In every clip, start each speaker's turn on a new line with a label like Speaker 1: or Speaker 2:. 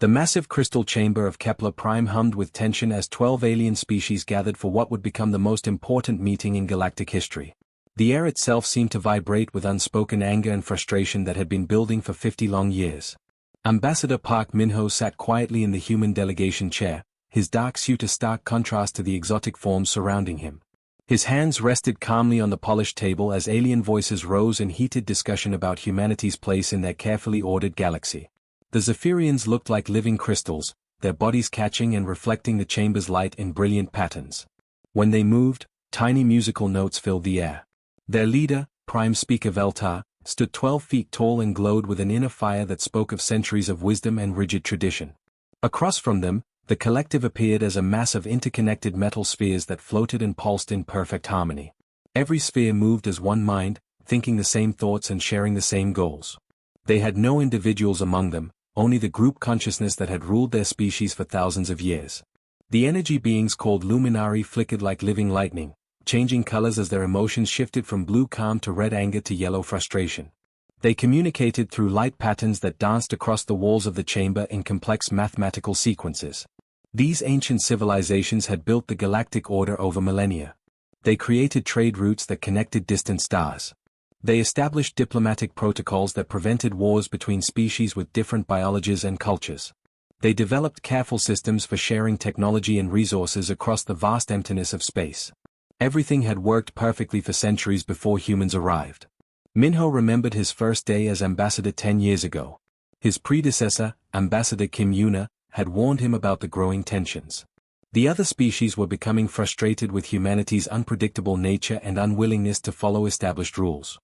Speaker 1: The massive crystal chamber of Kepler Prime hummed with tension as 12 alien species gathered for what would become the most important meeting in galactic history. The air itself seemed to vibrate with unspoken anger and frustration that had been building for 50 long years. Ambassador Park Min-ho sat quietly in the human delegation chair, his dark suit a stark contrast to the exotic forms surrounding him. His hands rested calmly on the polished table as alien voices rose in heated discussion about humanity's place in their carefully ordered galaxy. The Zephyrians looked like living crystals, their bodies catching and reflecting the chamber's light in brilliant patterns. When they moved, tiny musical notes filled the air. Their leader, Prime Speaker Veltar, stood 12 feet tall and glowed with an inner fire that spoke of centuries of wisdom and rigid tradition. Across from them, the collective appeared as a mass of interconnected metal spheres that floated and pulsed in perfect harmony. Every sphere moved as one mind, thinking the same thoughts and sharing the same goals. They had no individuals among them, only the group consciousness that had ruled their species for thousands of years. The energy beings called Luminari flickered like living lightning, changing colors as their emotions shifted from blue calm to red anger to yellow frustration. They communicated through light patterns that danced across the walls of the chamber in complex mathematical sequences. These ancient civilizations had built the galactic order over millennia. They created trade routes that connected distant stars. They established diplomatic protocols that prevented wars between species with different biologies and cultures. They developed careful systems for sharing technology and resources across the vast emptiness of space. Everything had worked perfectly for centuries before humans arrived. Min-ho remembered his first day as ambassador 10 years ago. His predecessor, Ambassador Kim Yuna, had warned him about the growing tensions. The other species were becoming frustrated with humanity's unpredictable nature and unwillingness to follow established rules.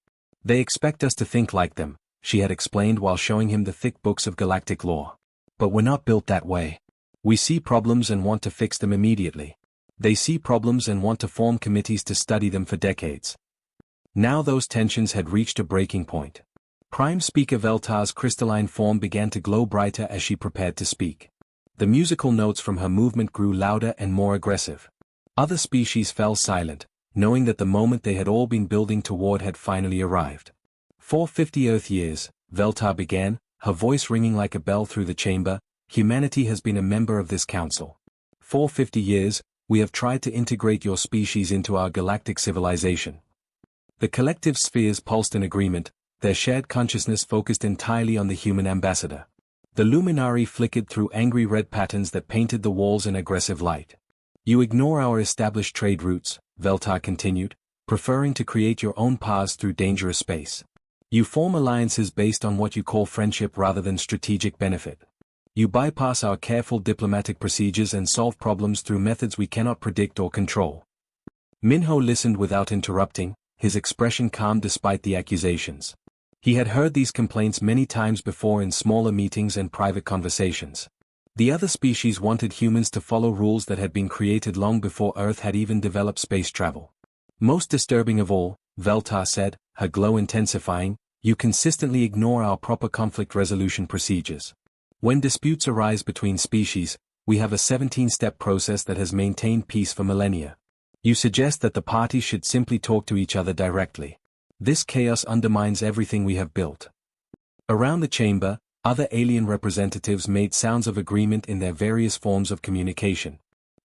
Speaker 1: They expect us to think like them, she had explained while showing him the thick books of galactic lore. But we're not built that way. We see problems and want to fix them immediately. They see problems and want to form committees to study them for decades. Now those tensions had reached a breaking point. Prime Speaker Veltar's crystalline form began to glow brighter as she prepared to speak. The musical notes from her movement grew louder and more aggressive. Other species fell silent, knowing that the moment they had all been building toward had finally arrived. 450 Earth years, Veltar began, her voice ringing like a bell through the chamber, humanity has been a member of this council. 450 years, we have tried to integrate your species into our galactic civilization. The collective spheres pulsed in agreement, their shared consciousness focused entirely on the human ambassador. The luminari flickered through angry red patterns that painted the walls in aggressive light. You ignore our established trade routes, Veltar continued, preferring to create your own paths through dangerous space. You form alliances based on what you call friendship rather than strategic benefit. You bypass our careful diplomatic procedures and solve problems through methods we cannot predict or control. Min-ho listened without interrupting, his expression calm despite the accusations. He had heard these complaints many times before in smaller meetings and private conversations. The other species wanted humans to follow rules that had been created long before Earth had even developed space travel. Most disturbing of all, Veltar said, her glow intensifying, you consistently ignore our proper conflict resolution procedures. When disputes arise between species, we have a 17-step process that has maintained peace for millennia. You suggest that the parties should simply talk to each other directly. This chaos undermines everything we have built. Around the chamber, other alien representatives made sounds of agreement in their various forms of communication.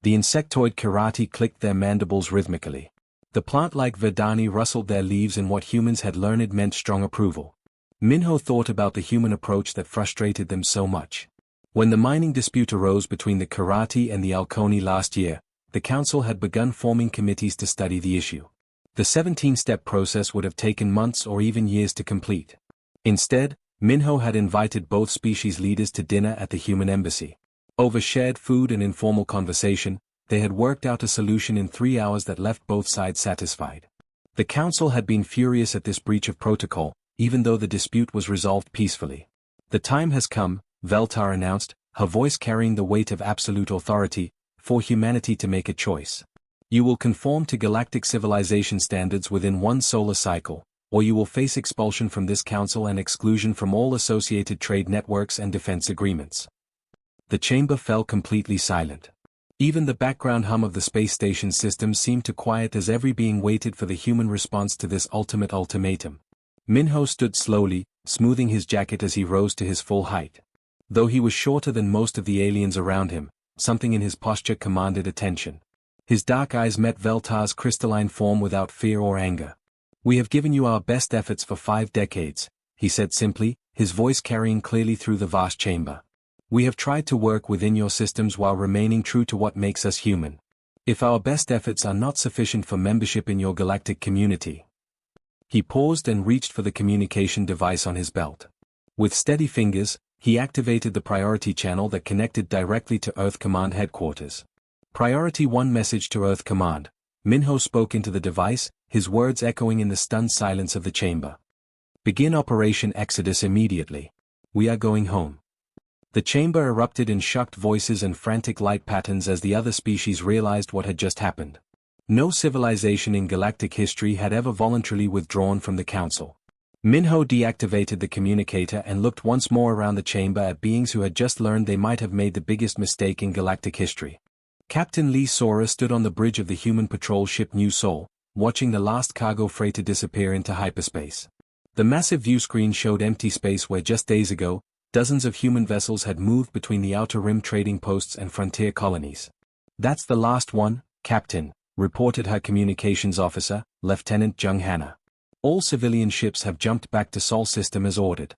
Speaker 1: The insectoid karate clicked their mandibles rhythmically. The plant-like Verdani rustled their leaves in what humans had learned meant strong approval. Min-ho thought about the human approach that frustrated them so much. When the mining dispute arose between the Karate and the Alconi last year, the council had begun forming committees to study the issue. The 17-step process would have taken months or even years to complete. Instead, Min-ho had invited both species leaders to dinner at the human embassy. Over shared food and informal conversation, they had worked out a solution in 3 hours that left both sides satisfied. The council had been furious at this breach of protocol, even though the dispute was resolved peacefully. The time has come, Veltar announced, her voice carrying the weight of absolute authority, for humanity to make a choice. You will conform to galactic civilization standards within one solar cycle, or you will face expulsion from this council and exclusion from all associated trade networks and defense agreements. The chamber fell completely silent. Even the background hum of the space station system seemed to quiet as every being waited for the human response to this ultimate ultimatum. Min-ho stood slowly, smoothing his jacket as he rose to his full height. Though he was shorter than most of the aliens around him, something in his posture commanded attention. His dark eyes met Veltar's crystalline form without fear or anger. "We have given you our best efforts for 5 decades, he said simply, his voice carrying clearly through the vast chamber. "We have tried to work within your systems while remaining true to what makes us human. If our best efforts are not sufficient for membership in your galactic community." He paused and reached for the communication device on his belt. With steady fingers, he activated the priority channel that connected directly to Earth Command headquarters. "Priority 1 message to Earth Command." Minho spoke into the device, his words echoing in the stunned silence of the chamber. "Begin Operation Exodus immediately. We are going home." The chamber erupted in shocked voices and frantic light patterns as the other species realized what had just happened. No civilization in galactic history had ever voluntarily withdrawn from the Council. Minho deactivated the communicator and looked once more around the chamber at beings who had just learned they might have made the biggest mistake in galactic history. Captain Lee Sora stood on the bridge of the human patrol ship New Sol, watching the last cargo freighter disappear into hyperspace. The massive viewscreen showed empty space where just days ago, dozens of human vessels had moved between the Outer Rim trading posts and frontier colonies. "That's the last one, Captain," reported her communications officer, Lieutenant Jung Hanna. "All civilian ships have jumped back to Sol system as ordered."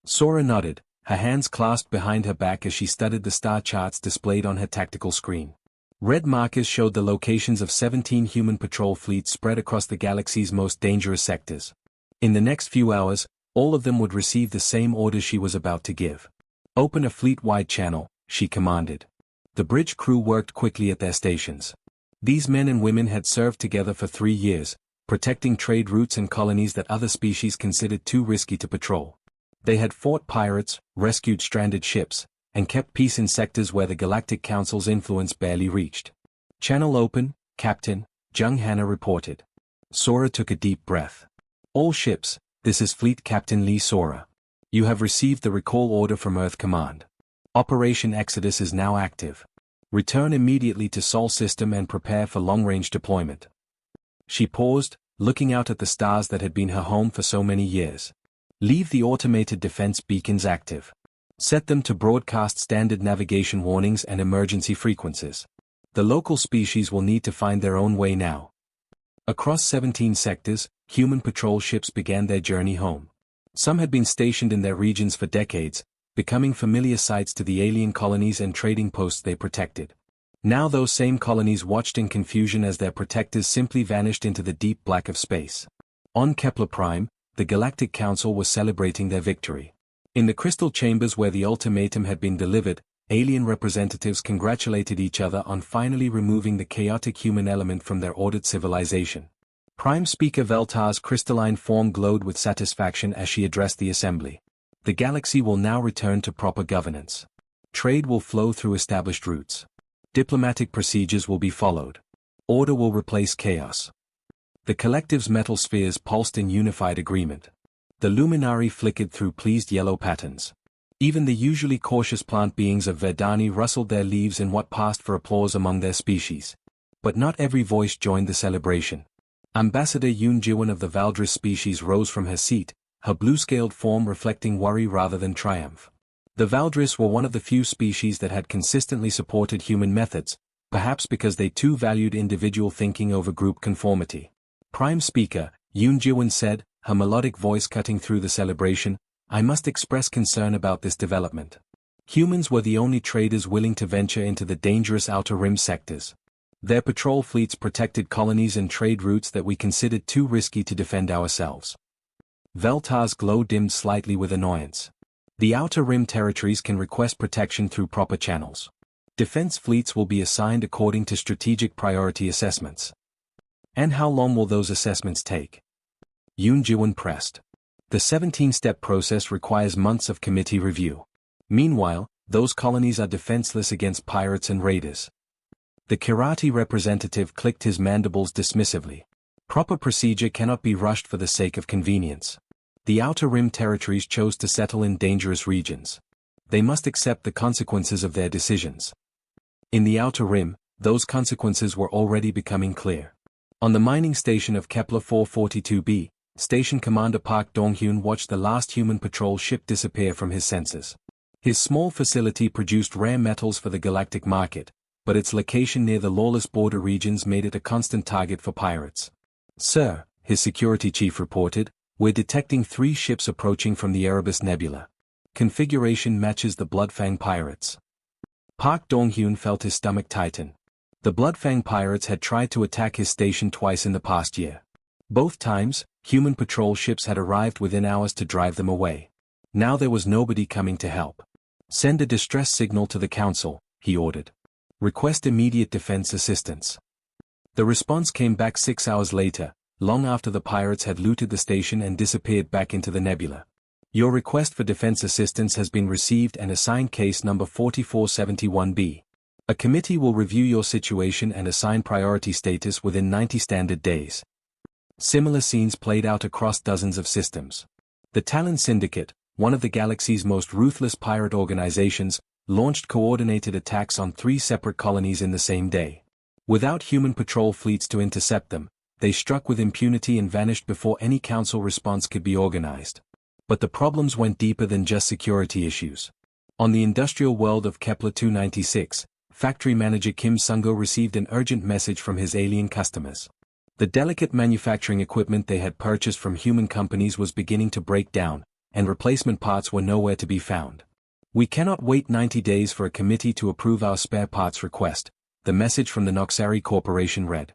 Speaker 1: Sora nodded, her hands clasped behind her back as she studied the star charts displayed on her tactical screen. Red markers showed the locations of 17 human patrol fleets spread across the galaxy's most dangerous sectors. In the next few hours, all of them would receive the same orders she was about to give. "Open a fleet-wide channel," she commanded. The bridge crew worked quickly at their stations. These men and women had served together for 3 years, protecting trade routes and colonies that other species considered too risky to patrol. They had fought pirates, rescued stranded ships, and kept peace in sectors where the Galactic Council's influence barely reached. "Channel open, Captain," Jung Hanna reported. Sora took a deep breath. "All ships, this is Fleet Captain Lee Sora. You have received the recall order from Earth Command. Operation Exodus is now active. Return immediately to Sol system and prepare for long-range deployment." She paused, looking out at the stars that had been her home for so many years. "Leave the automated defense beacons active. Set them to broadcast standard navigation warnings and emergency frequencies. The local species will need to find their own way now." Across 17 sectors, human patrol ships began their journey home. Some had been stationed in their regions for decades, becoming familiar sights to the alien colonies and trading posts they protected. Now those same colonies watched in confusion as their protectors simply vanished into the deep black of space. On Kepler Prime, the Galactic Council was celebrating their victory. In the crystal chambers where the ultimatum had been delivered, alien representatives congratulated each other on finally removing the chaotic human element from their ordered civilization. Prime Speaker Veltar's crystalline form glowed with satisfaction as she addressed the assembly. "The galaxy will now return to proper governance. Trade will flow through established routes. Diplomatic procedures will be followed. Order will replace chaos." The collective's metal spheres pulsed in unified agreement. The luminary flickered through pleased yellow patterns. Even the usually cautious plant beings of Verdani rustled their leaves in what passed for applause among their species. But not every voice joined the celebration. Ambassador Yoon Jiwon of the Valdris species rose from her seat, her blue-scaled form reflecting worry rather than triumph. The Valdris were one of the few species that had consistently supported human methods, perhaps because they too valued individual thinking over group conformity. "Prime Speaker," Yoon Jiwon said, her melodic voice cutting through the celebration, "I must express concern about this development. Humans were the only traders willing to venture into the dangerous Outer Rim sectors. Their patrol fleets protected colonies and trade routes that we considered too risky to defend ourselves." Veltar's glow dimmed slightly with annoyance. "The Outer Rim territories can request protection through proper channels. Defense fleets will be assigned according to strategic priority assessments." "And how long will those assessments take?" Yoon Jiwon pressed. "The 17-step process requires months of committee review. Meanwhile, those colonies are defenseless against pirates and raiders." The Kirati representative clicked his mandibles dismissively. "Proper procedure cannot be rushed for the sake of convenience. The Outer Rim territories chose to settle in dangerous regions. They must accept the consequences of their decisions." In the Outer Rim, those consequences were already becoming clear. On the mining station of Kepler 442b, Station Commander Park Dong-hyun watched the last human patrol ship disappear from his sensors. His small facility produced rare metals for the galactic market, but its location near the lawless border regions made it a constant target for pirates. "Sir," his security chief reported, "we're detecting 3 ships approaching from the Erebus Nebula. Configuration matches the Bloodfang pirates." Park Dong-hyun felt his stomach tighten. The Bloodfang pirates had tried to attack his station twice in the past year. Both times, human patrol ships had arrived within hours to drive them away. Now there was nobody coming to help. "Send a distress signal to the council," he ordered. "Request immediate defense assistance." The response came back 6 hours later, long after the pirates had looted the station and disappeared back into the nebula. "Your request for defense assistance has been received and assigned case number 4471B. A committee will review your situation and assign priority status within 90 standard days." Similar scenes played out across dozens of systems. The Talon Syndicate, one of the galaxy's most ruthless pirate organizations, launched coordinated attacks on 3 separate colonies in the same day. Without human patrol fleets to intercept them, they struck with impunity and vanished before any council response could be organized. But the problems went deeper than just security issues. On the industrial world of Kepler 296, factory manager Kim Sung-go received an urgent message from his alien customers. The delicate manufacturing equipment they had purchased from human companies was beginning to break down, and replacement parts were nowhere to be found. "We cannot wait 90 days for a committee to approve our spare parts request," the message from the Noxari Corporation read.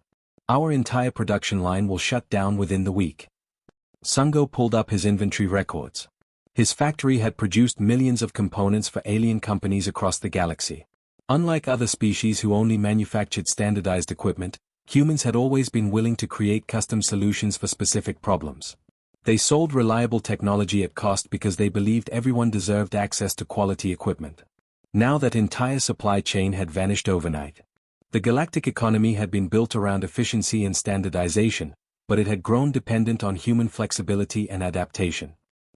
Speaker 1: "Our entire production line will shut down within the week." Sung-go pulled up his inventory records. His factory had produced millions of components for alien companies across the galaxy. Unlike other species who only manufactured standardized equipment, humans had always been willing to create custom solutions for specific problems. They sold reliable technology at cost because they believed everyone deserved access to quality equipment. Now that entire supply chain had vanished overnight. The galactic economy had been built around efficiency and standardization, but it had grown dependent on human flexibility and adaptation.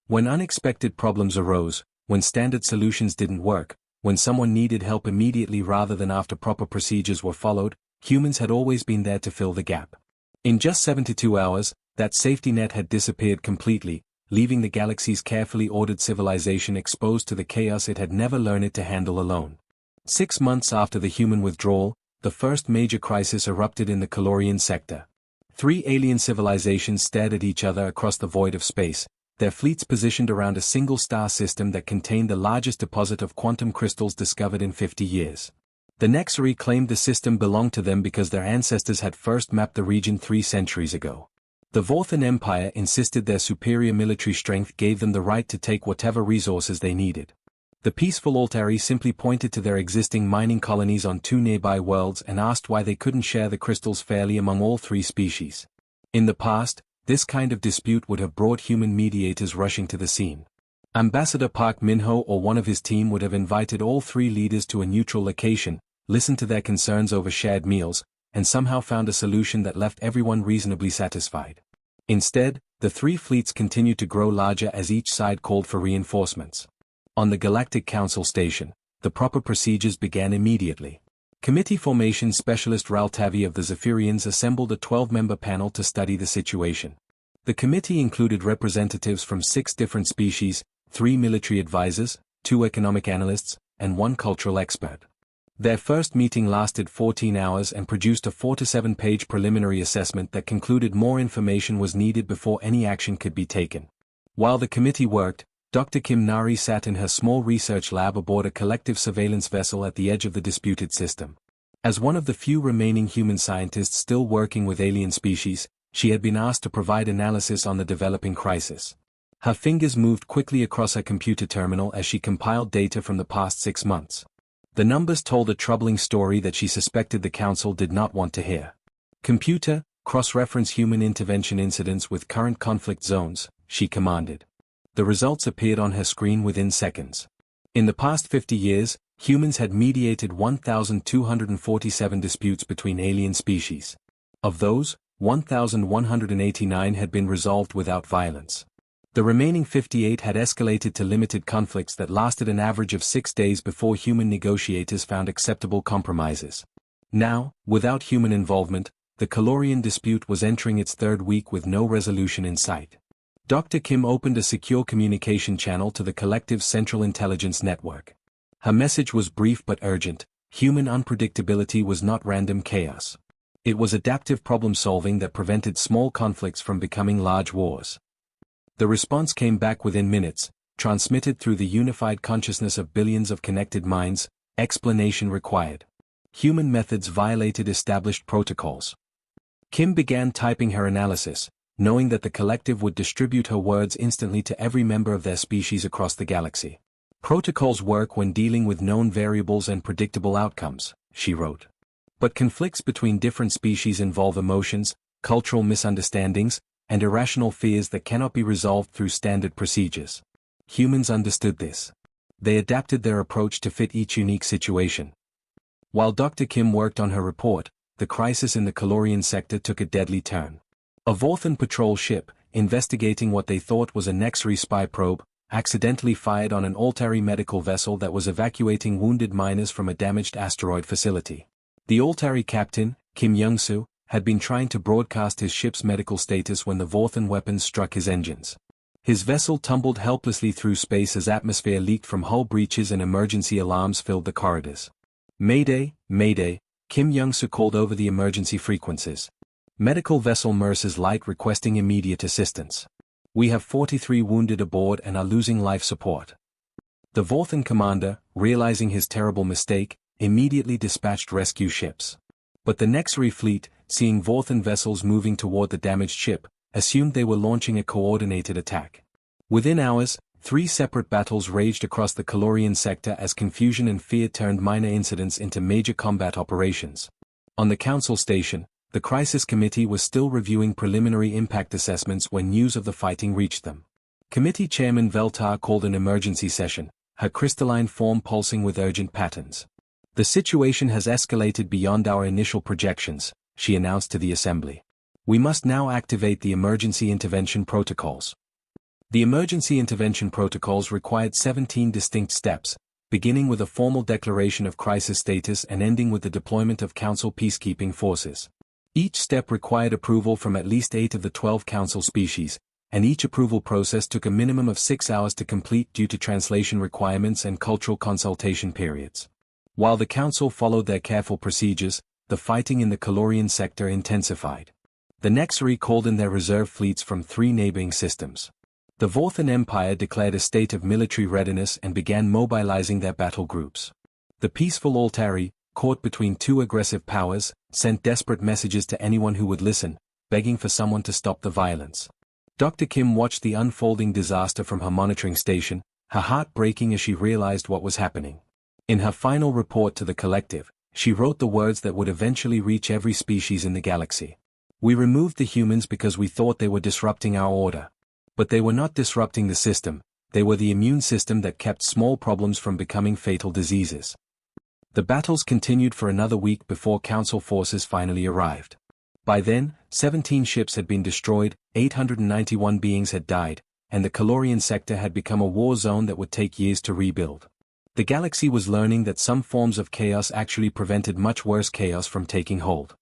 Speaker 1: When unexpected problems arose, when standard solutions didn't work, when someone needed help immediately rather than after proper procedures were followed, humans had always been there to fill the gap. In just 72 hours, that safety net had disappeared completely, leaving the galaxy's carefully ordered civilization exposed to the chaos it had never learned to handle alone. 6 months after the human withdrawal, the first major crisis erupted in the Calorian sector. 3 alien civilizations stared at each other across the void of space, their fleets positioned around a single star system that contained the largest deposit of quantum crystals discovered in 50 years. The Nexari claimed the system belonged to them because their ancestors had first mapped the region 3 centuries ago. The Vorthan Empire insisted their superior military strength gave them the right to take whatever resources they needed. The peaceful Altari simply pointed to their existing mining colonies on 2 nearby worlds and asked why they couldn't share the crystals fairly among all 3 species. In the past, this kind of dispute would have brought human mediators rushing to the scene. Ambassador Park Min-ho or one of his team would have invited all 3 leaders to a neutral location, listened to their concerns over shared meals, and somehow found a solution that left everyone reasonably satisfied. Instead, the 3 fleets continued to grow larger as each side called for reinforcements. On the Galactic Council station, the proper procedures began immediately. Committee Formation Specialist Raltavi of the Zephyrians assembled a 12-member panel to study the situation. The committee included representatives from 6 different species, 3 military advisors, 2 economic analysts, and 1 cultural expert. Their first meeting lasted 14 hours and produced a 4 to 7-page preliminary assessment that concluded more information was needed before any action could be taken. While the committee worked, Dr. Kim Nari sat in her small research lab aboard a collective surveillance vessel at the edge of the disputed system. As one of the few remaining human scientists still working with alien species, she had been asked to provide analysis on the developing crisis. Her fingers moved quickly across her computer terminal as she compiled data from the past 6 months. The numbers told a troubling story that she suspected the council did not want to hear. "Computer, cross-reference human intervention incidents with current conflict zones," she commanded. The results appeared on her screen within seconds. In the past 50 years, humans had mediated 1,247 disputes between alien species. Of those, 1,189 had been resolved without violence. The remaining 58 had escalated to limited conflicts that lasted an average of 6 days before human negotiators found acceptable compromises. Now, without human involvement, the Calorian dispute was entering its 3rd week with no resolution in sight. Dr. Kim opened a secure communication channel to the collective's Central Intelligence Network. Her message was brief but urgent: human unpredictability was not random chaos. It was adaptive problem-solving that prevented small conflicts from becoming large wars. The response came back within minutes, transmitted through the unified consciousness of billions of connected minds. Explanation required. Human methods violated established protocols. Kim began typing her analysis, knowing that the collective would distribute her words instantly to every member of their species across the galaxy. Protocols work when dealing with known variables and predictable outcomes, she wrote. But conflicts between different species involve emotions, cultural misunderstandings, and irrational fears that cannot be resolved through standard procedures. Humans understood this. They adapted their approach to fit each unique situation. While Dr. Kim worked on her report, the crisis in the Calorian sector took a deadly turn. A Vorthan patrol ship, investigating what they thought was a Nexri spy probe, accidentally fired on an Altari medical vessel that was evacuating wounded miners from a damaged asteroid facility. The Altari captain, Kim Young-soo, had been trying to broadcast his ship's medical status when the Vorthan weapons struck his engines. His vessel tumbled helplessly through space as atmosphere leaked from hull breaches and emergency alarms filled the corridors. Mayday, Mayday, Kim Young-soo called over the emergency frequencies. Medical vessel Mercer's Light requesting immediate assistance. We have 43 wounded aboard and are losing life support. The Vorthan commander, realizing his terrible mistake, immediately dispatched rescue ships. But the Nexri fleet, seeing Vorthan vessels moving toward the damaged ship, assumed they were launching a coordinated attack. Within hours, 3 separate battles raged across the Calorian sector as confusion and fear turned minor incidents into major combat operations. On the council station, the crisis committee was still reviewing preliminary impact assessments when news of the fighting reached them. Committee Chairman Veltar called an emergency session, her crystalline form pulsing with urgent patterns. The situation has escalated beyond our initial projections, she announced to the assembly. We must now activate the emergency intervention protocols. The emergency intervention protocols required 17 distinct steps, beginning with a formal declaration of crisis status and ending with the deployment of council peacekeeping forces. Each step required approval from at least 8 of the 12 council species, and each approval process took a minimum of 6 hours to complete due to translation requirements and cultural consultation periods. While the council followed their careful procedures, the fighting in the Calorian sector intensified. The Nexri called in their reserve fleets from 3 neighboring systems. The Vorthan Empire declared a state of military readiness and began mobilizing their battle groups. The peaceful Altari, caught between 2 aggressive powers, sent desperate messages to anyone who would listen, begging for someone to stop the violence. Dr. Kim watched the unfolding disaster from her monitoring station, her heart breaking as she realized what was happening. In her final report to the collective, she wrote the words that would eventually reach every species in the galaxy. We removed the humans because we thought they were disrupting our order. But they were not disrupting the system, they were the immune system that kept small problems from becoming fatal diseases. The battles continued for another week before council forces finally arrived. By then, 17 ships had been destroyed, 891 beings had died, and the Calorian sector had become a war zone that would take years to rebuild. The galaxy was learning that some forms of chaos actually prevented much worse chaos from taking hold.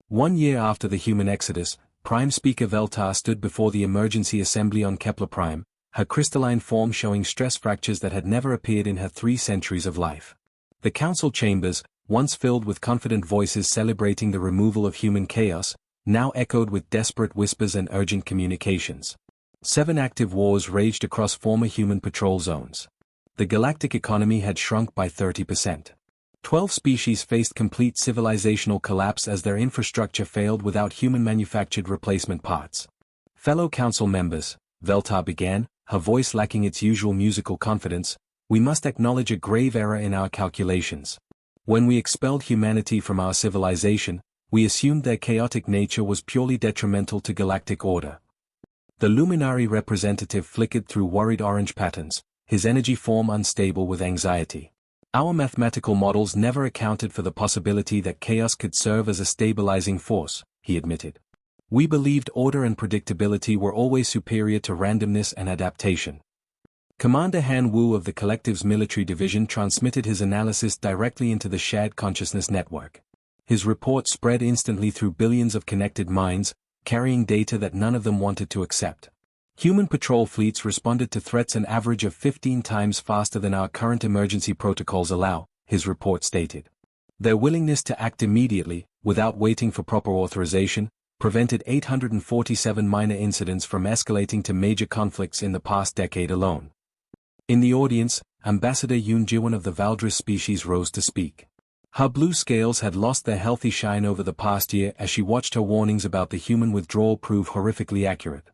Speaker 1: 1 year after the human exodus, Prime Speaker Veltar stood before the emergency assembly on Kepler Prime, her crystalline form showing stress fractures that had never appeared in her 3 centuries of life. The council chambers, once filled with confident voices celebrating the removal of human chaos, now echoed with desperate whispers and urgent communications. 7 active wars raged across former human patrol zones. The galactic economy had shrunk by 30%. 12 species faced complete civilizational collapse as their infrastructure failed without human-manufactured replacement parts. Fellow council members, Veltar began, her voice lacking its usual musical confidence, we must acknowledge a grave error in our calculations. When we expelled humanity from our civilization, we assumed their chaotic nature was purely detrimental to galactic order. The luminary representative flickered through worried orange patterns, his energy form unstable with anxiety. Our mathematical models never accounted for the possibility that chaos could serve as a stabilizing force, he admitted. We believed order and predictability were always superior to randomness and adaptation. Commander Han Wu of the Collective's military division transmitted his analysis directly into the shared consciousness network. His report spread instantly through billions of connected minds, carrying data that none of them wanted to accept. Human patrol fleets responded to threats an average of 15 times faster than our current emergency protocols allow, his report stated. Their willingness to act immediately, without waiting for proper authorization, prevented 847 minor incidents from escalating to major conflicts in the past decade alone. In the audience, Ambassador Yoon Jiwon of the Valdris species rose to speak. Her blue scales had lost their healthy shine over the past year as she watched her warnings about the human withdrawal prove horrifically accurate.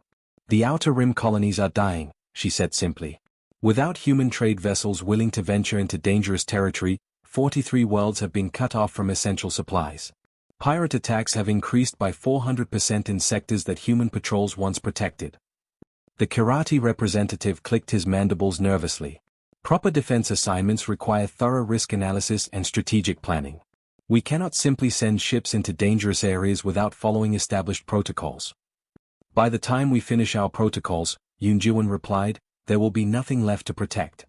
Speaker 1: The Outer Rim colonies are dying, she said simply. Without human trade vessels willing to venture into dangerous territory, 43 worlds have been cut off from essential supplies. Pirate attacks have increased by 400% in sectors that human patrols once protected. The Kirati representative clicked his mandibles nervously. Proper defense assignments require thorough risk analysis and strategic planning. We cannot simply send ships into dangerous areas without following established protocols. By the time we finish our protocols, Yoon Jiwon replied, there will be nothing left to protect.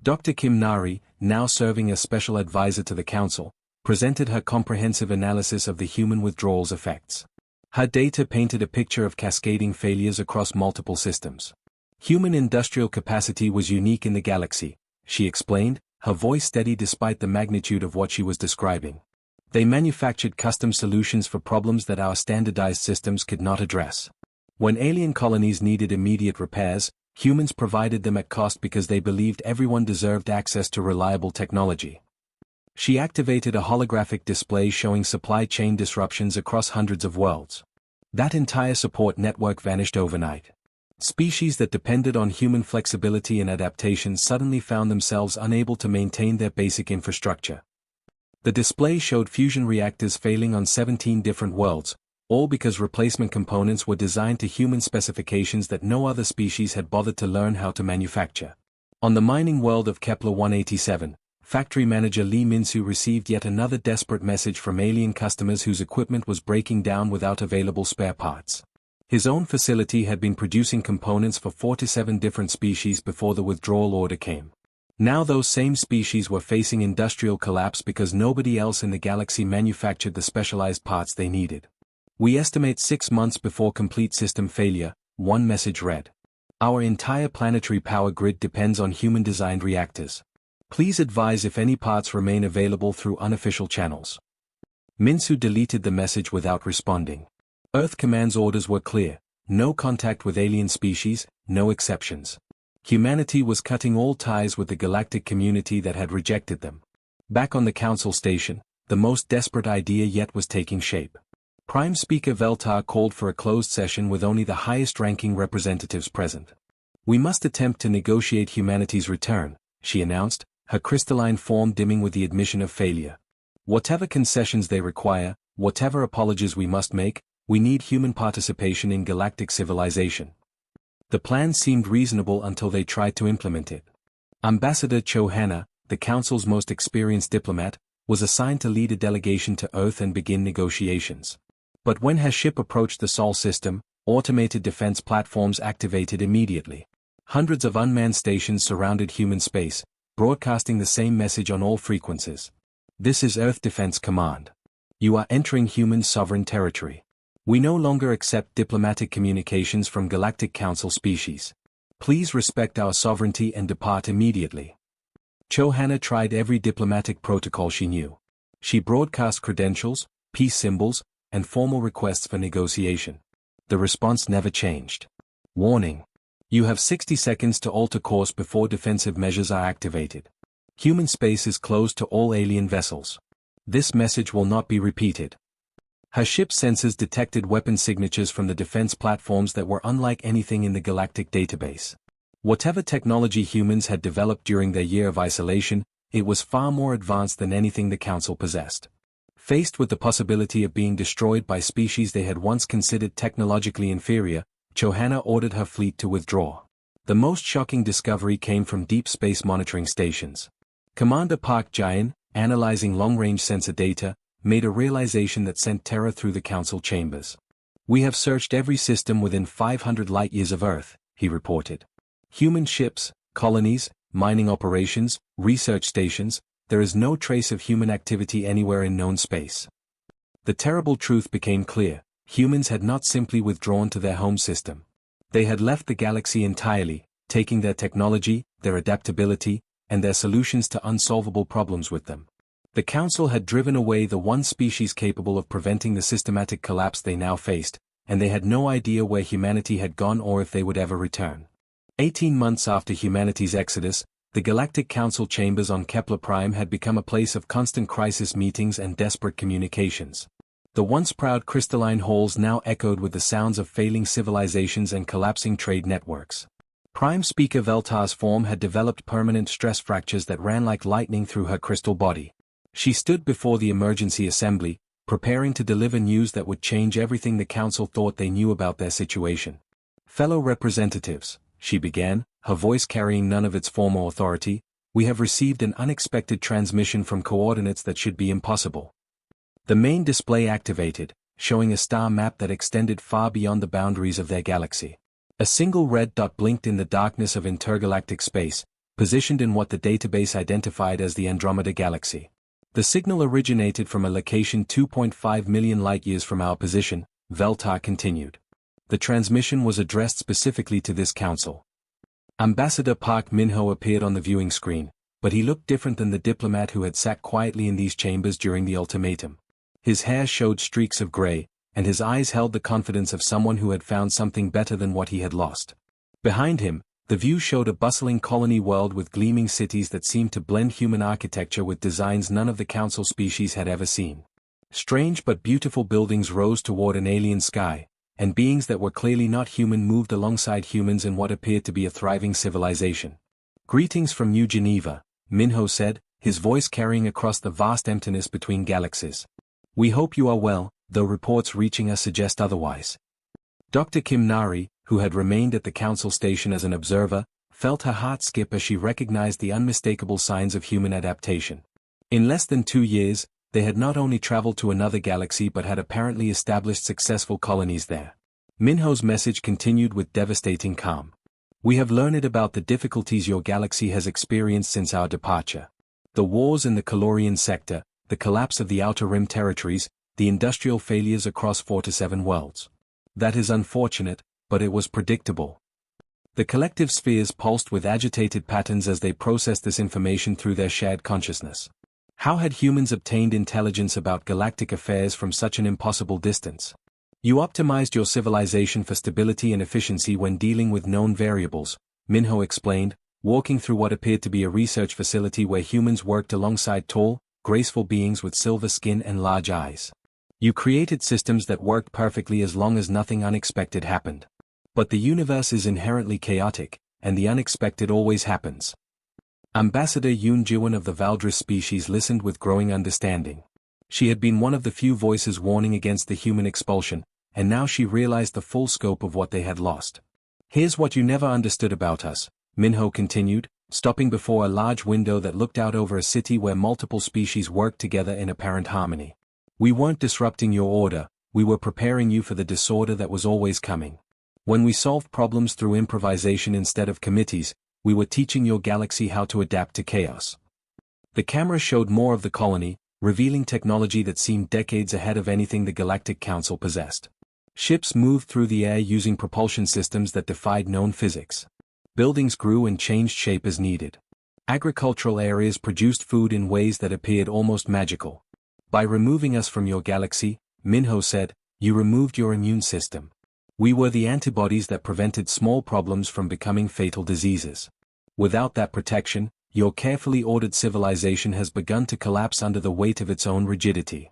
Speaker 1: Dr. Kim Nari, now serving as special advisor to the Council, presented her comprehensive analysis of the human withdrawal's effects. Her data painted a picture of cascading failures across multiple systems. Human industrial capacity was unique in the galaxy, she explained, her voice steady despite the magnitude of what she was describing. They manufactured custom solutions for problems that our standardized systems could not address. When alien colonies needed immediate repairs, humans provided them at cost because they believed everyone deserved access to reliable technology. She activated a holographic display showing supply chain disruptions across hundreds of worlds. That entire support network vanished overnight. Species that depended on human flexibility and adaptation suddenly found themselves unable to maintain their basic infrastructure. The display showed fusion reactors failing on 17 different worlds, all because replacement components were designed to human specifications that no other species had bothered to learn how to manufacture. On the mining world of Kepler 187, factory manager Lee Min-soo received yet another desperate message from alien customers whose equipment was breaking down without available spare parts. His own facility had been producing components for 47 different species before the withdrawal order came. Now those same species were facing industrial collapse because nobody else in the galaxy manufactured the specialized parts they needed. We estimate 6 months before complete system failure, one message read. Our entire planetary power grid depends on human-designed reactors. Please advise if any parts remain available through unofficial channels. Min-soo deleted the message without responding. Earth Command's orders were clear: no contact with alien species, no exceptions. Humanity was cutting all ties with the galactic community that had rejected them. Back on the Council station, the most desperate idea yet was taking shape. Prime Speaker Veltar called for a closed session with only the highest-ranking representatives present. We must attempt to negotiate humanity's return, she announced, her crystalline form dimming with the admission of failure. Whatever concessions they require, whatever apologies we must make, we need human participation in galactic civilization. The plan seemed reasonable until they tried to implement it. Ambassador Cho Hanna, the Council's most experienced diplomat, was assigned to lead a delegation to Earth and begin negotiations. But when her ship approached the Sol system, automated defense platforms activated immediately. Hundreds of unmanned stations surrounded human space, broadcasting the same message on all frequencies. This is Earth Defense Command. You are entering human sovereign territory. We no longer accept diplomatic communications from Galactic Council species. Please respect our sovereignty and depart immediately. Cho Hanna tried every diplomatic protocol she knew. She broadcast credentials, peace symbols, and formal requests for negotiation. The response never changed. Warning. You have 60 seconds to alter course before defensive measures are activated. Human space is closed to all alien vessels. This message will not be repeated. Her ship's sensors detected weapon signatures from the defense platforms that were unlike anything in the galactic database. Whatever technology humans had developed during their year of isolation, it was far more advanced than anything the Council possessed. Faced with the possibility of being destroyed by species they had once considered technologically inferior, Cho Hanna ordered her fleet to withdraw. The most shocking discovery came from deep space monitoring stations. Commander Park Jae-in, analyzing long-range sensor data, made a realization that sent terror through the Council chambers. We have searched every system within 500 light-years of Earth, he reported. Human ships, colonies, mining operations, research stations, there is no trace of human activity anywhere in known space. The terrible truth became clear: humans had not simply withdrawn to their home system. They had left the galaxy entirely, taking their technology, their adaptability, and their solutions to unsolvable problems with them. The Council had driven away the one species capable of preventing the systematic collapse they now faced, and they had no idea where humanity had gone or if they would ever return. 18 months after humanity's exodus, the Galactic Council chambers on Kepler Prime had become a place of constant crisis meetings and desperate communications. The once proud crystalline halls now echoed with the sounds of failing civilizations and collapsing trade networks. Prime Speaker Veltar's form had developed permanent stress fractures that ran like lightning through her crystal body. She stood before the emergency assembly, preparing to deliver news that would change everything the Council thought they knew about their situation. Fellow representatives, she began, her voice carrying none of its former authority, we have received an unexpected transmission from coordinates that should be impossible. The main display activated, showing a star map that extended far beyond the boundaries of their galaxy. A single red dot blinked in the darkness of intergalactic space, positioned in what the database identified as the Andromeda Galaxy. The signal originated from a location 2.5 million light-years from our position, Veltar continued. The transmission was addressed specifically to this council. Ambassador Park Min-ho appeared on the viewing screen, but he looked different than the diplomat who had sat quietly in these chambers during the ultimatum. His hair showed streaks of gray, and his eyes held the confidence of someone who had found something better than what he had lost. Behind him, the view showed a bustling colony world with gleaming cities that seemed to blend human architecture with designs none of the council species had ever seen. Strange but beautiful buildings rose toward an alien sky, and beings that were clearly not human moved alongside humans in what appeared to be a thriving civilization. Greetings from New Geneva, Min-ho said, his voice carrying across the vast emptiness between galaxies. We hope you are well, though reports reaching us suggest otherwise. Dr. Kim Nari, who had remained at the council station as an observer, felt her heart skip as she recognized the unmistakable signs of human adaptation. In less than 2 years, they had not only traveled to another galaxy but had apparently established successful colonies there. Min-ho's message continued with devastating calm. We have learned about the difficulties your galaxy has experienced since our departure. The wars in the Calorian sector, the collapse of the Outer Rim territories, the industrial failures across 4 to 7 worlds. That is unfortunate, but it was predictable. The collective spheres pulsed with agitated patterns as they processed this information through their shared consciousness. How had humans obtained intelligence about galactic affairs from such an impossible distance? You optimized your civilization for stability and efficiency when dealing with known variables, Min-ho explained, walking through what appeared to be a research facility where humans worked alongside tall, graceful beings with silver skin and large eyes. You created systems that worked perfectly as long as nothing unexpected happened. But the universe is inherently chaotic, and the unexpected always happens. Ambassador Yoon Jiwon of the Valdris species listened with growing understanding. She had been one of the few voices warning against the human expulsion, and now she realized the full scope of what they had lost. Here's what you never understood about us, Min-ho continued, stopping before a large window that looked out over a city where multiple species worked together in apparent harmony. We weren't disrupting your order, we were preparing you for the disorder that was always coming. When we solved problems through improvisation instead of committees, we were teaching your galaxy how to adapt to chaos. The camera showed more of the colony, revealing technology that seemed decades ahead of anything the Galactic Council possessed. Ships moved through the air using propulsion systems that defied known physics. Buildings grew and changed shape as needed. Agricultural areas produced food in ways that appeared almost magical. By removing us from your galaxy, Min-ho said, you removed your immune system. We were the antibodies that prevented small problems from becoming fatal diseases. Without that protection, your carefully ordered civilization has begun to collapse under the weight of its own rigidity.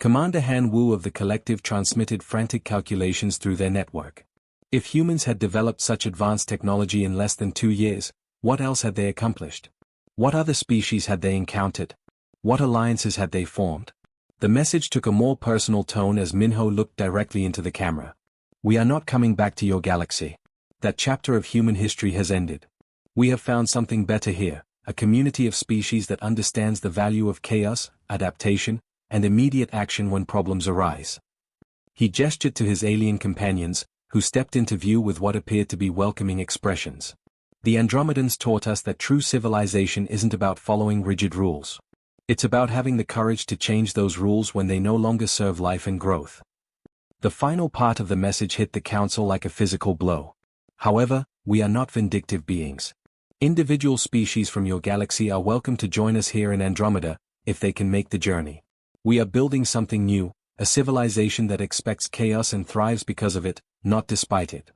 Speaker 1: Commander Han Wu of the Collective transmitted frantic calculations through their network. If humans had developed such advanced technology in less than 2 years, what else had they accomplished? What other species had they encountered? What alliances had they formed? The message took a more personal tone as Min-ho looked directly into the camera. We are not coming back to your galaxy. That chapter of human history has ended. We have found something better here, a community of species that understands the value of chaos, adaptation, and immediate action when problems arise. He gestured to his alien companions, who stepped into view with what appeared to be welcoming expressions. The Andromedans taught us that true civilization isn't about following rigid rules. It's about having the courage to change those rules when they no longer serve life and growth. The final part of the message hit the council like a physical blow. However, we are not vindictive beings. Individual species from your galaxy are welcome to join us here in Andromeda, if they can make the journey. We are building something new, a civilization that expects chaos and thrives because of it, not despite it.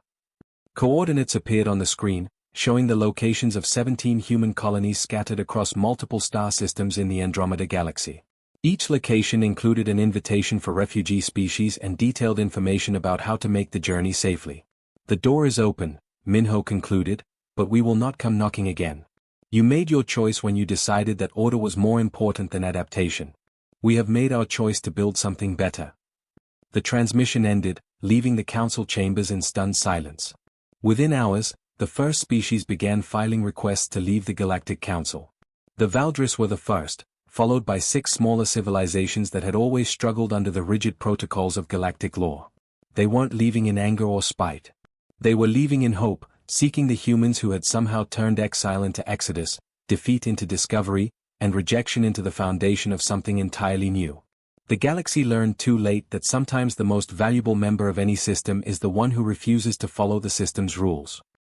Speaker 1: Coordinates appeared on the screen, showing the locations of 17 human colonies scattered across multiple star systems in the Andromeda galaxy. Each location included an invitation for refugee species and detailed information about how to make the journey safely. The door is open, Minho concluded, but we will not come knocking again. You made your choice when you decided that order was more important than adaptation. We have made our choice to build something better. The transmission ended, leaving the council chambers in stunned silence. Within hours, the first species began filing requests to leave the Galactic Council. The Valdris were the first, followed by 6 smaller civilizations that had always struggled under the rigid protocols of galactic law. They weren't leaving in anger or spite. They were leaving in hope, seeking the humans who had somehow turned exile into exodus, defeat into discovery, and rejection into the foundation of something entirely new. The galaxy learned too late that sometimes the most valuable member of any system is the one who refuses to follow the system's rules.